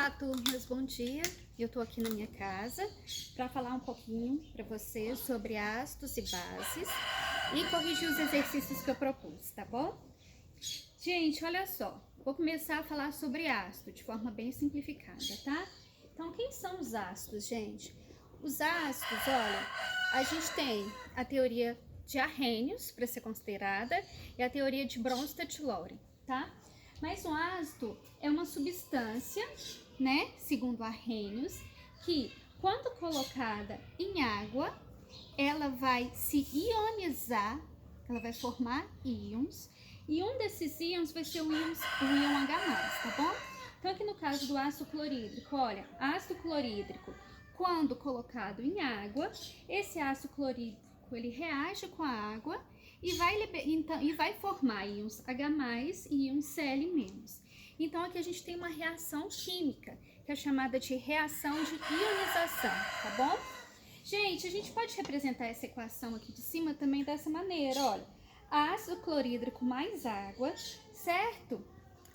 Olá, turmas, bom dia. Eu tô aqui na minha casa para falar um pouquinho para vocês sobre ácidos e bases e corrigir os exercícios que eu propus, tá bom? Gente, olha só, vou começar a falar sobre ácido de forma bem simplificada, tá? Então, quem são os ácidos, gente? Os ácidos, olha, a gente tem a teoria de Arrhenius para ser considerada e a teoria de Bronsted-Lowry, tá? Mas o ácido é uma substância, né, segundo Arrhenius, que quando colocada em água, ela vai se ionizar, ela vai formar íons, e um desses íons vai ser o íon H+, tá bom? Então aqui no caso do ácido clorídrico, olha, ácido clorídrico, quando colocado em água, esse ácido clorídrico ele reage com a água e vai formar íons H+, e íons Cl-. Então aqui a gente tem uma reação química, que é chamada de reação de ionização, tá bom? Gente, a gente pode representar essa equação aqui de cima também dessa maneira, olha. Ácido clorídrico mais água, certo?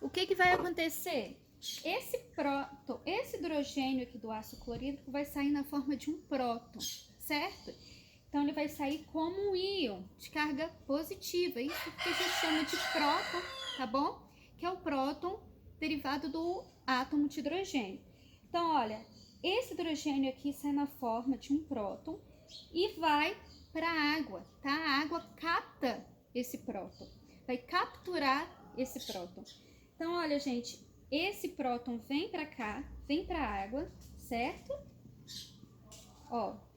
O que vai acontecer? Esse hidrogênio aqui do ácido clorídrico vai sair na forma de um próton, certo? Então, ele vai sair como um íon de carga positiva, isso que a gente chama de próton, tá bom? Que é o próton derivado do átomo de hidrogênio. Então, olha, esse hidrogênio aqui sai na forma de um próton e vai para a água, tá? A água capta esse próton, vai capturar esse próton. Então, olha, gente, esse próton vem para cá, vem para a água, certo? Ó.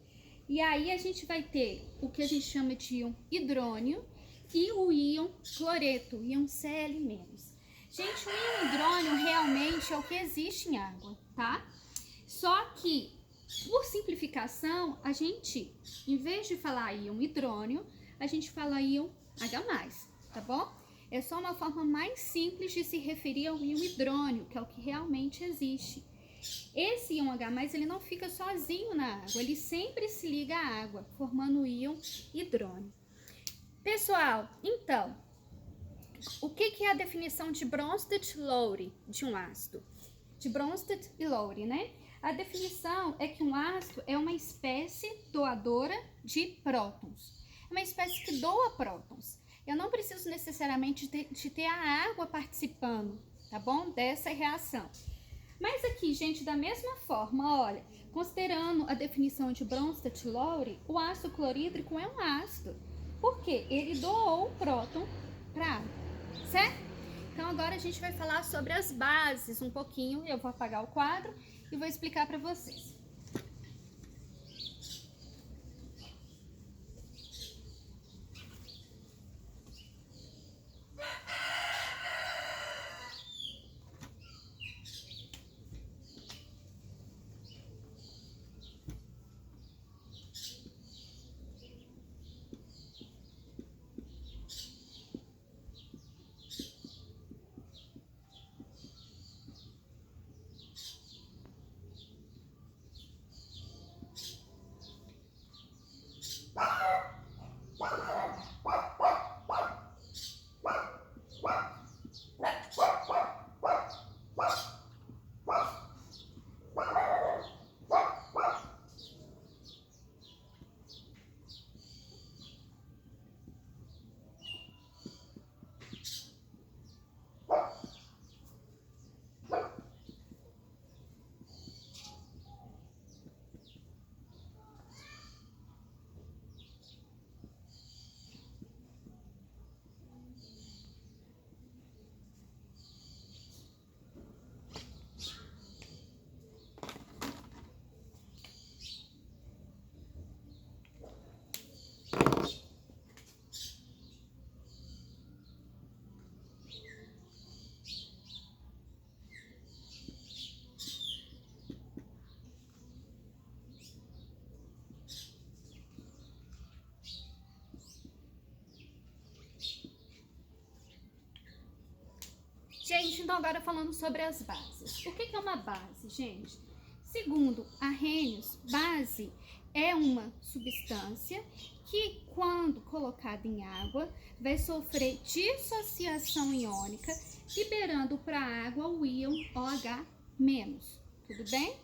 E aí a gente vai ter o que a gente chama de íon hidrônio e o íon cloreto, o íon Cl-. Gente, o íon hidrônio realmente é o que existe em água, tá? Só que, por simplificação, a gente, em vez de falar íon hidrônio, a gente fala íon H+, tá bom? É só uma forma mais simples de se referir ao íon hidrônio, que é o que realmente existe. Esse íon H+, ele não fica sozinho na água, ele sempre se liga à água, formando o íon hidrônio. Pessoal, então, o que é a definição de Bronsted-Lowry de um ácido? De Bronsted e Lowry, né? A definição é que um ácido é uma espécie doadora de prótons. É uma espécie que doa prótons. Eu não preciso necessariamente de ter a água participando, tá bom? Dessa reação. Mas aqui, gente, da mesma forma, olha, considerando a definição de Bronsted-Lowry, o ácido clorídrico é um ácido. Por quê? Ele doou um próton para a água, certo? Então, agora a gente vai falar sobre as bases um pouquinho. Eu vou apagar o quadro e vou explicar para vocês. Gente, então agora falando sobre as bases. O que é uma base, gente? Segundo Arrhenius, base é uma substância que, quando colocada em água, vai sofrer dissociação iônica, liberando para a água o íon OH-, tudo bem?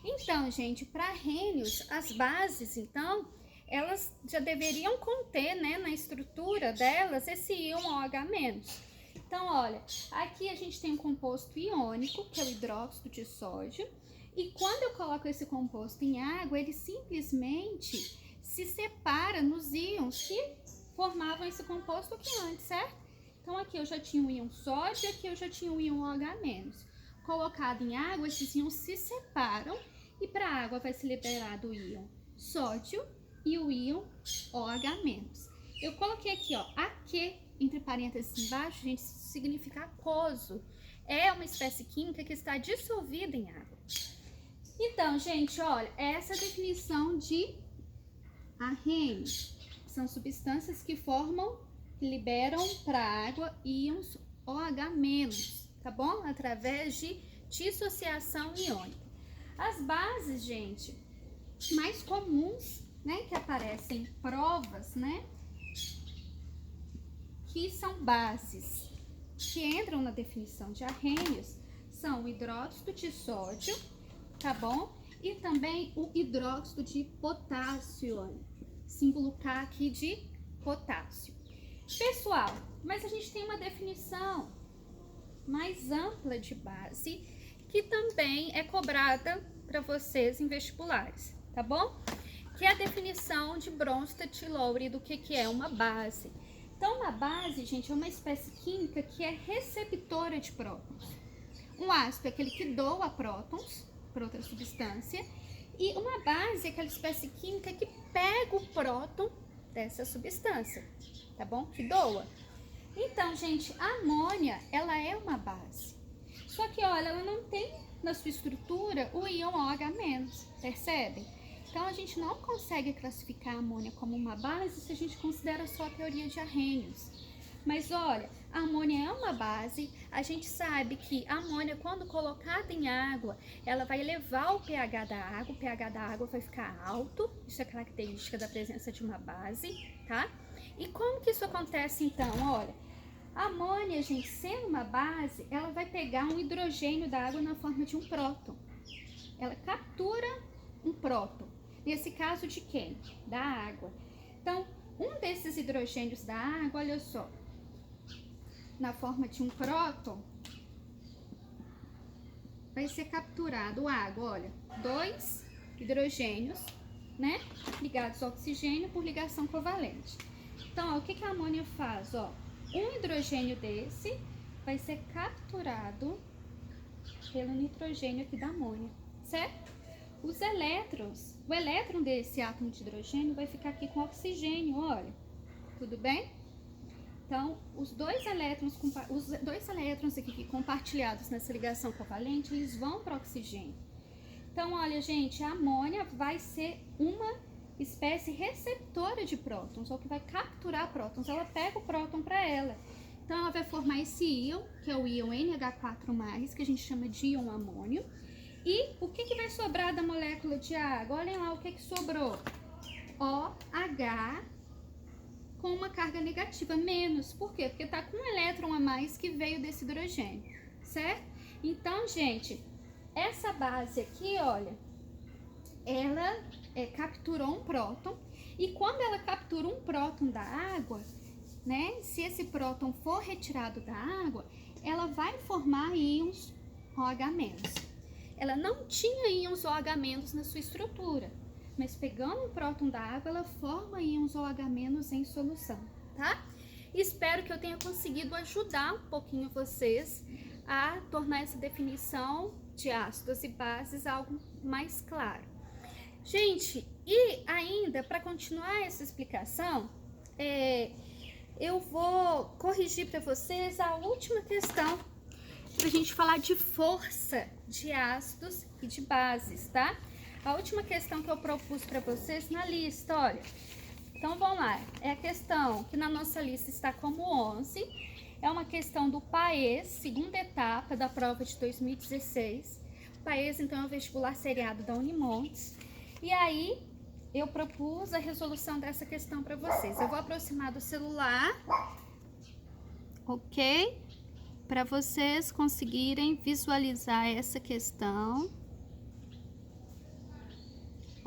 Então, gente, para rênios, as bases, então, elas já deveriam conter, né, na estrutura delas, esse íon OH-. Então, olha, aqui a gente tem um composto iônico, que é o hidróxido de sódio, e quando eu coloco esse composto em água, ele simplesmente se separa nos íons que formavam esse composto aqui antes, certo? Então, aqui eu já tinha o íon sódio, aqui eu já tinha o íon OH-. Colocado em água, esses íons se separam e para a água vai se liberar o íon sódio e o íon OH-. Eu coloquei aqui, ó, AQ, entre parênteses embaixo, gente, isso significa aquoso. É uma espécie química que está dissolvida em água. Então, gente, olha, essa é a definição de arrênio. São substâncias que formam, que liberam para a água íons OH-, tá bom? Através de dissociação iônica. As bases, gente, mais comuns, né, que aparecem em provas, né, que são bases que entram na definição de arrênios, são o hidróxido de sódio, tá bom? E também o hidróxido de potássio, símbolo K aqui de potássio. Pessoal, mas a gente tem uma definição mais ampla de base que também é cobrada para vocês em vestibulares, tá bom? Que é a definição de Bronsted e Lowry do que é uma base. Então, uma base, gente, é uma espécie química que é receptora de prótons. Um ácido é aquele que doa prótons para outra substância, e uma base é aquela espécie química que pega o próton dessa substância, tá bom? Que doa. Então, gente, a amônia, ela é uma base. Só que, olha, ela não tem na sua estrutura o íon OH-, percebem? Então, a gente não consegue classificar a amônia como uma base se a gente considera só a teoria de arrênios. Mas, olha, a amônia é uma base, a gente sabe que a amônia, quando colocada em água, ela vai elevar o pH da água, o pH da água vai ficar alto, isso é característica da presença de uma base, tá? E como que isso acontece, então? Olha, a amônia, gente, sendo uma base, ela vai pegar um hidrogênio da água na forma de um próton. Ela captura um próton. Nesse caso de quem? Da água. Então, um desses hidrogênios da água, olha só, na forma de um próton, vai ser capturado água, olha, 2 hidrogênios, né, ligados ao oxigênio por ligação covalente. Então, ó, o que que a amônia faz? Ó, um hidrogênio desse vai ser capturado pelo nitrogênio aqui da amônia, certo? Os elétrons, o elétron desse átomo de hidrogênio vai ficar aqui com oxigênio, olha, tudo bem? Então, os dois elétrons aqui compartilhados nessa ligação covalente, eles vão para o oxigênio. Então, olha, gente, a amônia vai ser uma espécie receptora de prótons, ou que vai capturar prótons. Ela pega o próton para ela. Então, ela vai formar esse íon, que é o íon NH4+, que a gente chama de íon amônio. E o que vai sobrar da molécula de água? Olhem lá o que sobrou. OH com uma carga negativa, menos. Por quê? Porque tá com um elétron a mais que veio desse hidrogênio, certo? Então, gente, essa base aqui, olha, ela capturou um próton, e quando ela captura um próton da água, né, se esse próton for retirado da água, ela vai formar íons OH-. Ela não tinha íons OH- na sua estrutura, mas pegando um próton da água, ela forma íons OH- em solução, tá? Espero que eu tenha conseguido ajudar um pouquinho vocês a tornar essa definição de ácidos e bases algo mais claro. Gente, e ainda, para continuar essa explicação, eu vou corrigir para vocês a última questão, para a gente falar de força de ácidos e de bases, tá? A última questão que eu propus para vocês na lista, olha. Então, vamos lá. É a questão que na nossa lista está como 11. É uma questão do PAES, segunda etapa da prova de 2016. O PAES, então, é o vestibular seriado da Unimontes. E aí, eu propus a resolução dessa questão para vocês. Eu vou aproximar do celular, ok? Para vocês conseguirem visualizar essa questão.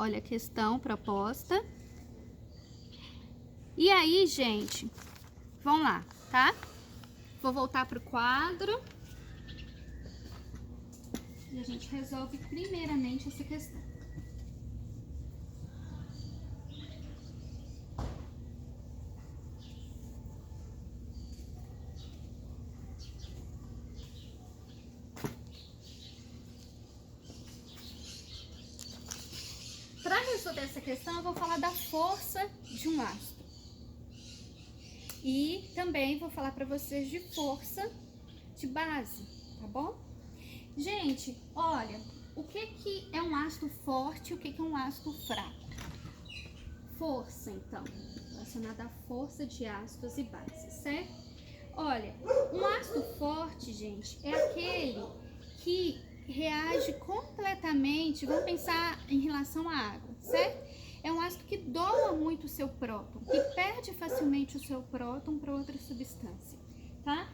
Olha a questão proposta. E aí, gente, vamos lá, tá? Vou voltar pro quadro. E a gente resolve primeiramente essa questão. Para resolver essa questão, eu vou falar da força de um ácido. E também vou falar para vocês de força de base, tá bom? Gente, olha, o que é um ácido forte e o que é um ácido fraco? Força, então, relacionada à força de ácidos e bases, certo? Olha, um ácido forte, gente, é aquele que reage completamente, vamos pensar em relação à água, certo? É um ácido que doa muito o seu próton, que perde facilmente o seu próton para outra substância, tá?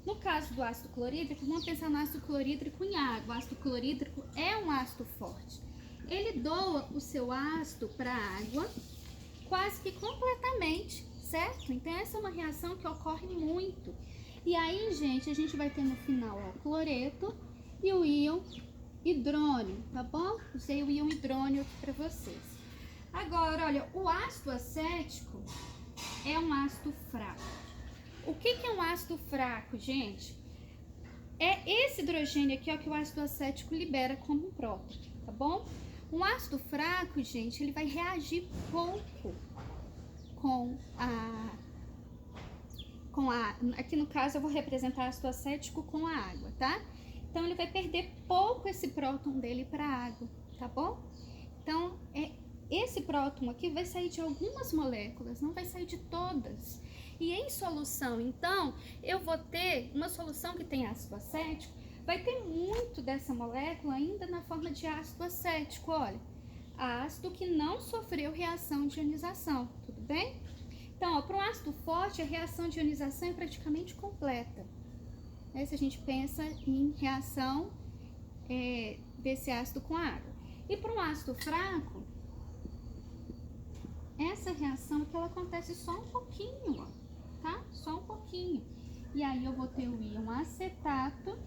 No caso do ácido clorídrico, vamos pensar no ácido clorídrico em água. O ácido clorídrico é um ácido forte. Ele doa o seu ácido para a água quase que completamente, certo? Então essa é uma reação que ocorre muito. E aí, gente, a gente vai ter no final ó, o cloreto e o íon hidrônio, tá bom? Usei o íon hidrônio aqui para vocês. Agora, olha, o ácido acético é um ácido fraco. O que é um ácido fraco, gente? É esse hidrogênio aqui ó, que o ácido acético libera como um próton, tá bom? Um ácido fraco, gente, ele vai reagir pouco com aqui no caso eu vou representar ácido acético com a água, tá? Então ele vai perder pouco esse próton dele para a água, tá bom? Então esse próton aqui vai sair de algumas moléculas, não vai sair de todas. E em solução, então, eu vou ter uma solução que tem ácido acético, vai ter muito dessa molécula ainda na forma de ácido acético, olha, ácido que não sofreu reação de ionização, tudo bem? Então, para um ácido forte, a reação de ionização é praticamente completa. Se a gente pensa em reação desse ácido com a água. E para um ácido fraco, essa reação aqui ela acontece só um pouquinho, ó, tá? Só um pouquinho. E aí eu vou ter o íon acetato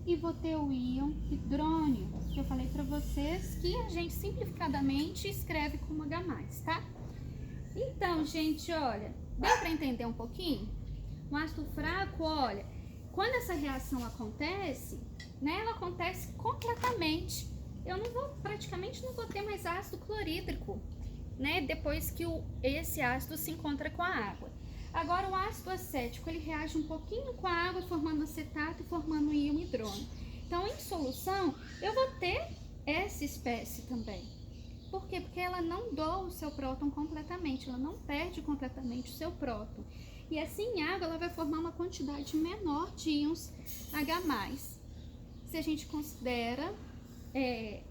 e vou ter o íon hidrônio, que eu falei para vocês que a gente simplificadamente escreve como H+, tá? Então, gente, olha, deu para entender um pouquinho? Um ácido fraco, olha, quando essa reação acontece, né, ela acontece completamente. Eu praticamente não vou ter mais ácido clorídrico, né, depois que esse ácido se encontra com a água. Agora o ácido acético, ele reage um pouquinho com a água, formando acetato e formando íon hidrônio. Então, em solução, eu vou ter essa espécie também. Por quê? Porque ela não doa o seu próton completamente, ela não perde completamente o seu próton. E assim, em água, ela vai formar uma quantidade menor de íons H+. Se a gente considera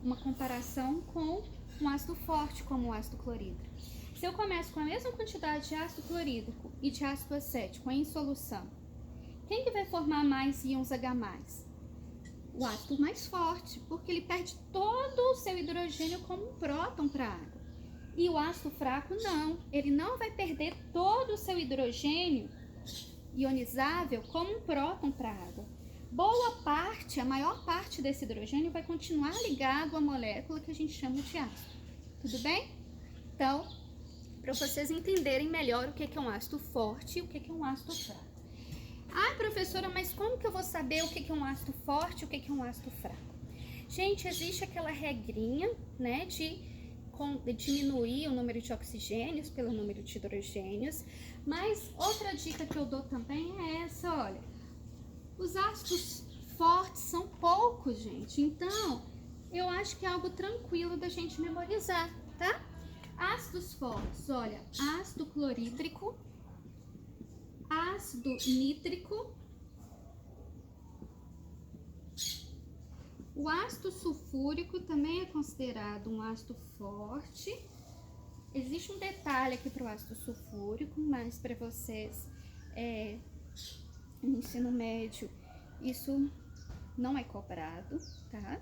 uma comparação com um ácido forte como o ácido clorídrico. Se eu começo com a mesma quantidade de ácido clorídrico e de ácido acético em solução, quem que vai formar mais íons H+? O ácido mais forte, porque ele perde todo o seu hidrogênio como um próton para a água. E o ácido fraco não, ele não vai perder todo o seu hidrogênio ionizável como um próton para a água. Boa parte, a maior parte desse hidrogênio vai continuar ligado à molécula que a gente chama de ácido. Tudo bem? Então, para vocês entenderem melhor o que é um ácido forte e o que é um ácido fraco. Ah, professora, mas como que eu vou saber o que é um ácido forte e o que é um ácido fraco? Gente, existe aquela regrinha, né, de diminuir o número de oxigênios pelo número de hidrogênios, mas outra dica que eu dou também é essa, olha, os ácidos fortes são poucos, gente, então eu acho que é algo tranquilo da gente memorizar, tá? Ácidos fortes, olha, ácido clorídrico, ácido nítrico, o ácido sulfúrico também é considerado um ácido forte. Existe um detalhe aqui para o ácido sulfúrico, mas para vocês no ensino médio isso não é cobrado, tá?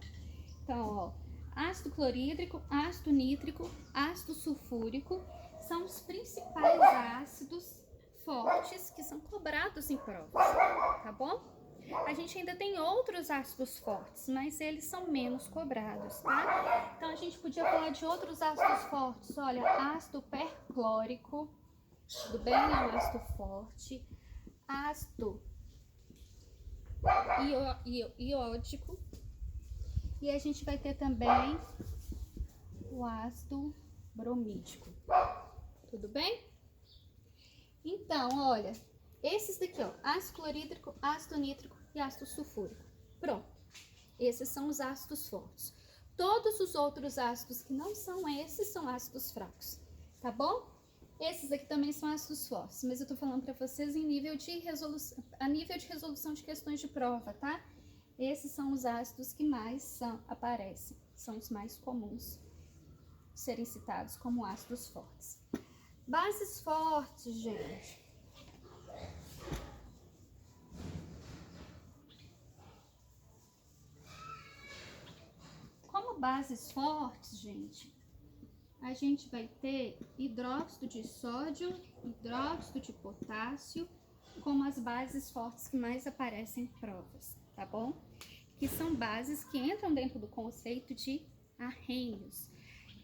Então, ó, Ácido clorídrico, ácido nítrico, ácido sulfúrico são os principais ácidos fortes que são cobrados em provas, tá bom? A gente ainda tem outros ácidos fortes, mas eles são menos cobrados, tá? Então, a gente podia falar de outros ácidos fortes. Olha, ácido perclórico, tudo bem? É um ácido forte. Ácido iódico. E a gente vai ter também o ácido bromídico. Tudo bem? Então, olha, esses daqui, ó, ácido clorídrico, ácido nítrico e ácido sulfúrico. Pronto. Esses são os ácidos fortes. Todos os outros ácidos que não são esses são ácidos fracos, tá bom? Esses aqui também são ácidos fortes, mas eu tô falando para vocês em nível de resolução, a nível de resolução de questões de prova, tá? Esses são os ácidos que mais aparecem, são os mais comuns serem citados como ácidos fortes. Bases fortes, gente. Como bases fortes, gente, a gente vai ter hidróxido de sódio, hidróxido de potássio, como as bases fortes que mais aparecem em provas, tá bom? Que são bases que entram dentro do conceito de arrênios.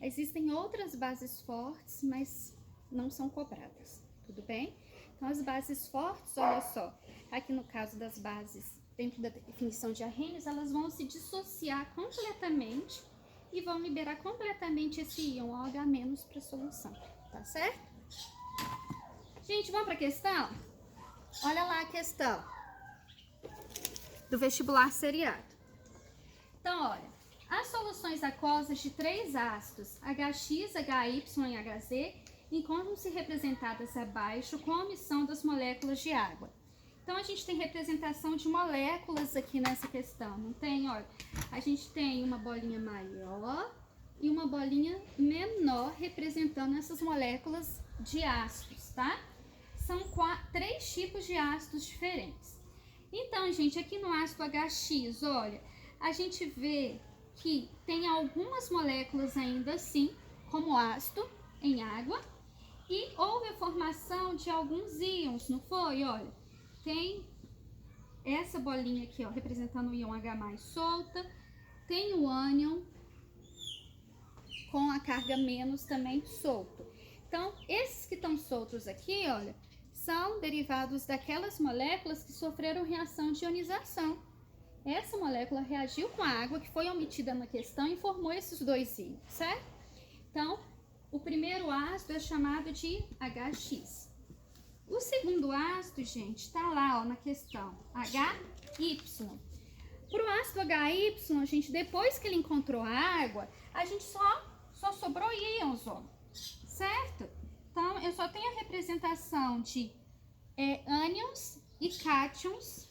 Existem outras bases fortes, mas não são cobradas, tudo bem? Então, as bases fortes, olha só, aqui no caso das bases, dentro da definição de arrênios, elas vão se dissociar completamente e vão liberar completamente esse íon OH- para a solução, tá certo? Gente, vamos para a questão? Olha lá a questão do vestibular seriado. Então, olha, as soluções aquosas de 3 ácidos, HX, HY e HZ, encontram-se representadas abaixo com a omissão das moléculas de água. Então, a gente tem representação de moléculas aqui nessa questão, não tem? Olha, a gente tem uma bolinha maior e uma bolinha menor representando essas moléculas de ácidos, tá? São 3 tipos de ácidos diferentes. Então, gente, aqui no ácido HX, olha, a gente vê que tem algumas moléculas ainda assim, como ácido em água, e houve a formação de alguns íons, não foi? Olha, tem essa bolinha aqui, ó, representando o íon H+ solta, tem o ânion com a carga menos também solto. Então, esses que estão soltos aqui, olha, são derivados daquelas moléculas que sofreram reação de ionização. Essa molécula reagiu com a água que foi omitida na questão e formou esses 2 íons, certo? Então, o primeiro ácido é chamado de HX. O segundo ácido, gente, tá lá, ó, na questão, HY. Para o ácido HY, gente, depois que ele encontrou a água, a gente só sobrou íons, ó, certo? Então, eu só tenho a representação de ânions e cátions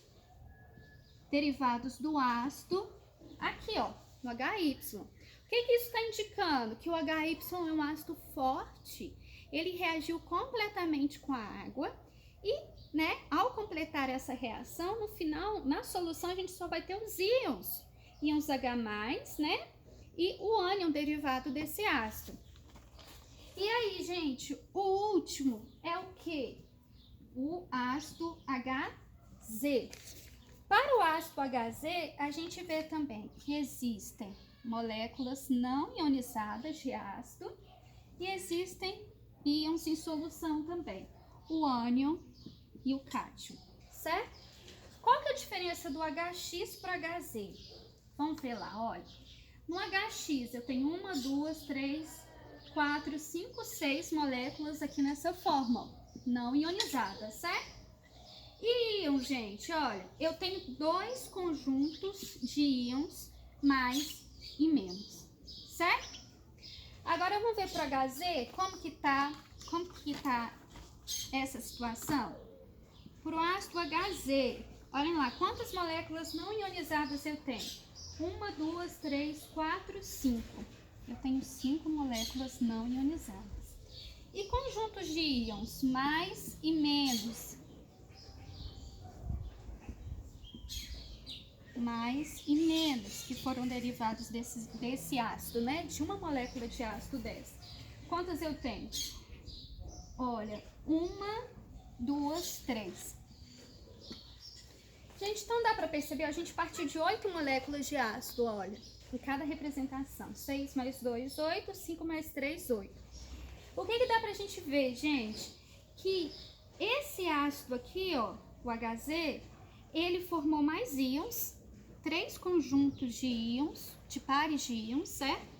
derivados do ácido aqui, ó, no HY. O que isso está indicando? Que o HY é um ácido forte. Ele reagiu completamente com a água e, né, ao completar essa reação, no final, na solução, a gente só vai ter os íons H+, né, e o ânion derivado desse ácido. E aí, gente, o último é o quê? O ácido HZ. Para o ácido HZ, a gente vê também que existem moléculas não ionizadas de ácido e existem íons em solução também, o ânion e o cátion, certo? Qual que é a diferença do HX para HZ? Vamos ver lá, olha. No HX eu tenho 1, 2, 3, 4, 5, 6 moléculas aqui nessa forma, não ionizadas, certo? E íons, gente, olha, eu tenho 2 conjuntos de íons mais e menos, certo? Agora vamos ver para o HZ como que tá essa situação. Para o ácido HZ, olhem lá, quantas moléculas não ionizadas eu tenho? 1, 2, 3, 4, 5. Eu tenho 5 moléculas não ionizadas. E conjuntos de íons mais e menos? mais e menos, que foram derivados desse ácido, né? De uma molécula de ácido dessa. Quantas eu tenho? Olha, 1, 2, 3. Gente, então dá para perceber, a gente partiu de 8 moléculas de ácido, olha, em cada representação. 6 mais 2, 8, 5 mais 3, 8. O que dá pra gente ver, gente? Que esse ácido aqui, ó, o HZ, ele formou mais íons, 3 conjuntos de íons, de pares de íons, certo?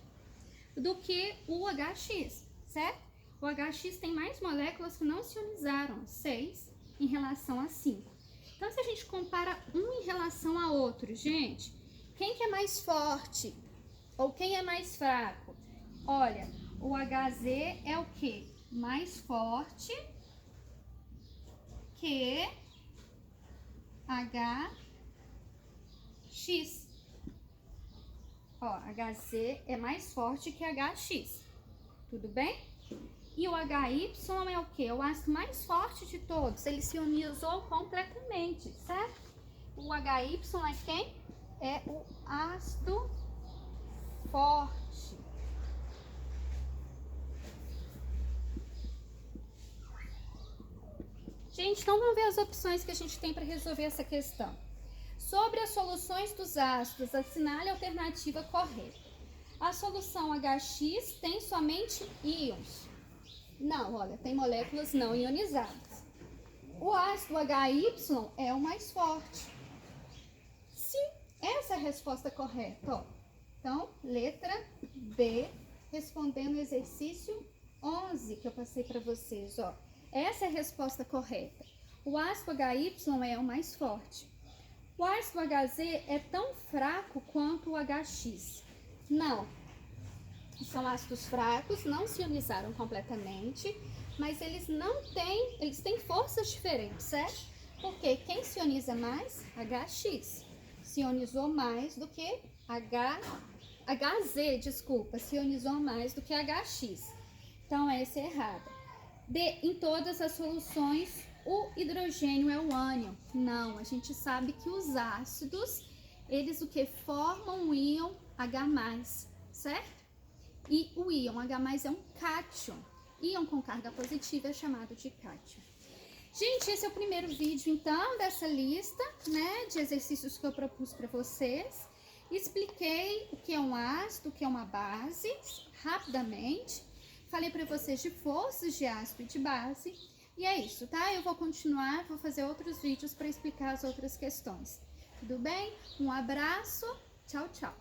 Do que o HX, certo? O HX tem mais moléculas que não se ionizaram, 6 em relação a 5. Então, se a gente compara um em relação a outro, gente, quem que é mais forte? Ou quem é mais fraco? Olha, o HZ é o quê? Mais forte que HX. Ó, HZ é mais forte que HX. Tudo bem? E o HY é o quê? O ácido mais forte de todos. Ele se ionizou completamente, certo? O HY é quem? É o ácido forte. Gente, então vamos ver as opções que a gente tem para resolver essa questão. Sobre as soluções dos ácidos, assinale a alternativa correta. A solução HX tem somente íons. Não, olha, tem moléculas não ionizadas. O ácido HY é o mais forte. Sim, essa é a resposta correta, ó. Então, letra B, respondendo o exercício 11 que eu passei para vocês, ó. Essa é a resposta correta. O ácido HY é o mais forte. O ácido HZ é tão fraco quanto o HX. Não. São ácidos fracos, não se ionizaram completamente, mas eles têm forças diferentes, certo? Porque quem se ioniza mais? HX. Se ionizou mais do que HZ, desculpa, se ionizou mais do que HX. Então, essa é errada. Em todas as soluções, o hidrogênio é o ânion. Não, a gente sabe que os ácidos, eles o que? Formam o íon H+, certo? E o íon H+ é um cátion. Íon com carga positiva é chamado de cátion. Gente, esse é o primeiro vídeo, então, dessa lista, né, de exercícios que eu propus para vocês. Expliquei o que é um ácido, o que é uma base, rapidamente. Falei para vocês de forças de ácido e de base. E é isso, tá? Eu vou continuar, vou fazer outros vídeos para explicar as outras questões. Tudo bem? Um abraço, tchau, tchau.